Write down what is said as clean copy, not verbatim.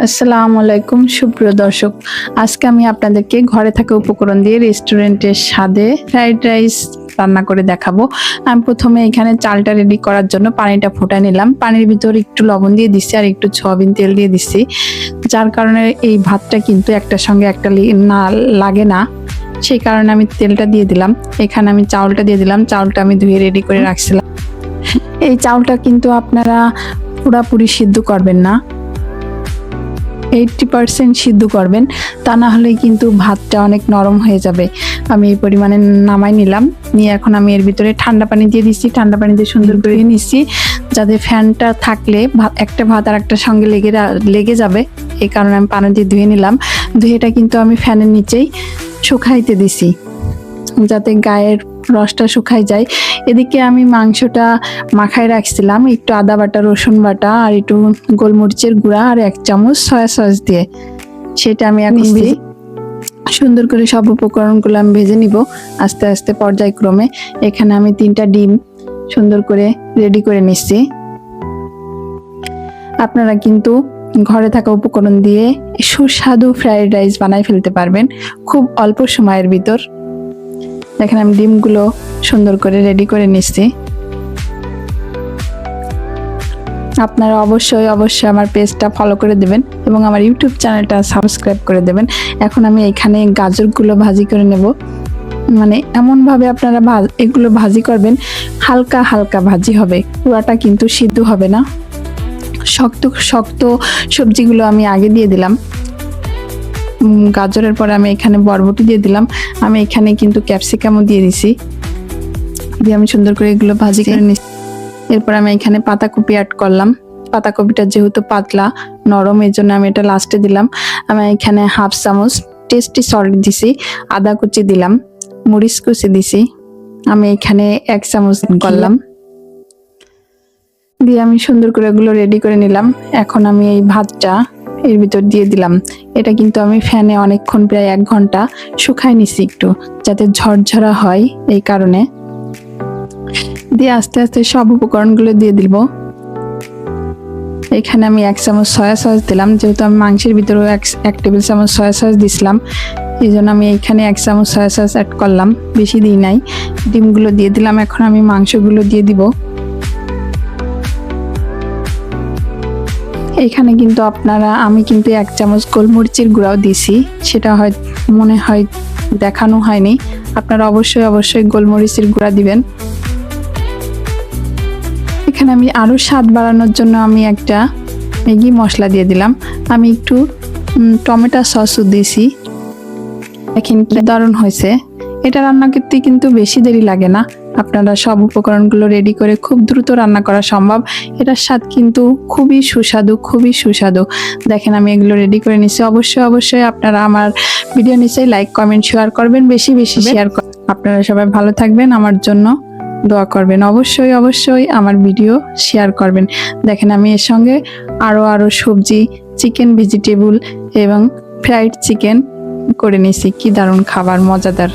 আসসালামু আলাইকুম সুপ্রিয় দর্শক, আজকে আমি আপনাদেরকে ঘরে থাকা উপকরণ দিয়ে রেস্টুরেন্টের স্বাদে ফ্রাইড রাইস রান্না করে দেখাবো। আমি প্রথমে এখানে চালটা রেডি করার জন্য পানিটা ফুটায় নিলাম। পানির ভিতর একটু লবণ দিয়ে দিচ্ছি আর একটু সয়াবিন তেল দিয়ে দিচ্ছি, যার কারণে এই ভাতটা কিন্তু একটার সঙ্গে একটা না লাগে না, সেই কারণে আমি তেলটা দিয়ে দিলাম। এখানে আমি চাউলটা দিয়ে দিলাম। চাউলটা আমি ধুয়ে রেডি করে রাখছিলাম। এই চাউলটা কিন্তু আপনারা পুরাপুরি সিদ্ধ করবেন না, 80% সিদ্ধ করবেন, তা না হলে কিন্তু ভাতটা অনেক নরম হয়ে যাবে। আমি এই পরিমাণে নামাই নিলাম, নিয়ে এখন আমি এর ভিতরে ঠান্ডা পানি দিয়ে দিচ্ছি। ঠান্ডা পানি দিয়ে সুন্দর করে নিচ্ছি, যাতে ফ্যানটা থাকলে একটা ভাত আর একটা সঙ্গে লেগে যাবে, এই কারণে আমি পানি দিয়ে ধুয়ে নিলাম। ধুয়েটা কিন্তু আমি ফ্যানের নিচেই শুকাইতে দিছি, যাতে গায়ের রসটা শুকাই যায়। এদিকে আমি মাংসটা মাখায় রাখছিলাম একটু আদা বাটা, রসুন বাটা আর একটু গোলমরিচের গুঁড়া আর 1 চামচ সয়া সস দিয়ে। সেটা আমি এখন সুন্দর করে সব উপকরণগুলো আমি ভেজে নিব আস্তে আস্তে পর্যায়ক্রমে। এখানে আমি 3টা ডিম সুন্দর করে রেডি করে নিচ্ছি। আপনারা কিন্তু ঘরে থাকা উপকরণ দিয়ে সুস্বাদু ফ্রাইড রাইস বানাই ফেলতে পারবেন খুব অল্প সময়ের ভিতর। দেখেন আমি ডিমগুলো সুন্দর করে রেডি করে নিচ্ছি। আপনারা অবশ্যই আমার পেজটা ফলো করে দেবেন এবং আমার ইউটিউব চ্যানেলটা সাবস্ক্রাইব করে দেবেন। এখন আমি এখানে গাজরগুলো ভাজি করে নেব, মানে এমনভাবে আপনারা এগুলো ভাজি করবেন, হালকা হালকা ভাজি হবে, পুরাটা কিন্তু সিদ্ধ হবে না। শক্ত শক্ত সবজিগুলো আমি আগে দিয়ে দিলাম। গাজরের পরে আমি এখানে বরবটি দিয়ে দিলাম। আমি এখানে কিন্তু ক্যাপসিকামও দিয়ে দিছি, দিয়ে আমি সুন্দর করে এগুলো ভাজি করে নিচ্ছি। এরপর আমি এখানে পাতাকপি অ্যাড করলাম। পাতাকপিটা যেহেতু পাতলা নরম, এই জন্য আমি এটা লাস্টে দিলাম। আমি এখানে 1/2 চামচ টেস্টি সল্ট দিছি, আদা কুচি দিলাম, মরিচ কুচি দিছি। আমি এখানে 1 চামচ করলাম, দিয়ে আমি সুন্দর করে এগুলো রেডি করে নিলাম। এখন আমি এই ভাতটা এর ভিতর দিয়ে দিলাম। এটা কিন্তু আমি ফ্যানে অনেকক্ষণ, প্রায় 1 ঘন্টা শুকাই নিছি একটু, যাতে ঝরঝরা হয়, এই কারণে। দিয়ে আস্তে আস্তে সব উপকরণগুলো দিয়ে দিব। এখানে আমি 1 চামচ সয়া সস দিলাম, যেহেতু আমি মাংসের ভিতরেও 1 টেবিল চামচ সয়া সস দিছিলাম, এই জন্য আমি এখানে 1 চামচ সয়া সস অ্যাড করলাম, বেশি দিই নাই। ডিমগুলো দিয়ে দিলাম। এখন আমি মাংসগুলো দিয়ে দিব। এখানে কিন্তু আমি কিন্তু 1 চামচ গোলমরিচের গুঁড়াও দিছি, সেটা মনে হয় দেখানো হয়নি। আপনারা অবশ্যই গোলমরিচের গুঁড়া দিবেন। এখানে আমি আরো স্বাদ বাড়ানোর জন্য আমি একটা ম্যাগি মশলা দিয়ে দিলাম। আমি একটু টমেটো সসও দিয়েছি। দেখেন কি দারুণ হয়েছে। এটা রান্না করতে কিন্তু বেশি দেরি লাগে না। আপনারা সব উপকরণগুলো রেডি করে খুব দ্রুত রান্না করা সম্ভব। এটার স্বাদ কিন্তু খুবই সুস্বাদু। দেখেন আমি এগুলো রেডি করে নিচ্ছি। অবশ্যই আপনারা আমার ভিডিও নিচে লাইক, কমেন্ট, শেয়ার করবেন, বেশি শেয়ার করবেন। আপনারা সবাই ভালো থাকবেন, আমার জন্য দোয়া করবেন। অবশ্যই আমার ভিডিও শেয়ার করবেন। দেখেন আমি এর সঙ্গে আরো সবজি, চিকেন, ভেজিটেবল এবং ফ্রাইড চিকেন করে নিয়েছি। কি দারুণ খাবার, মজাদার।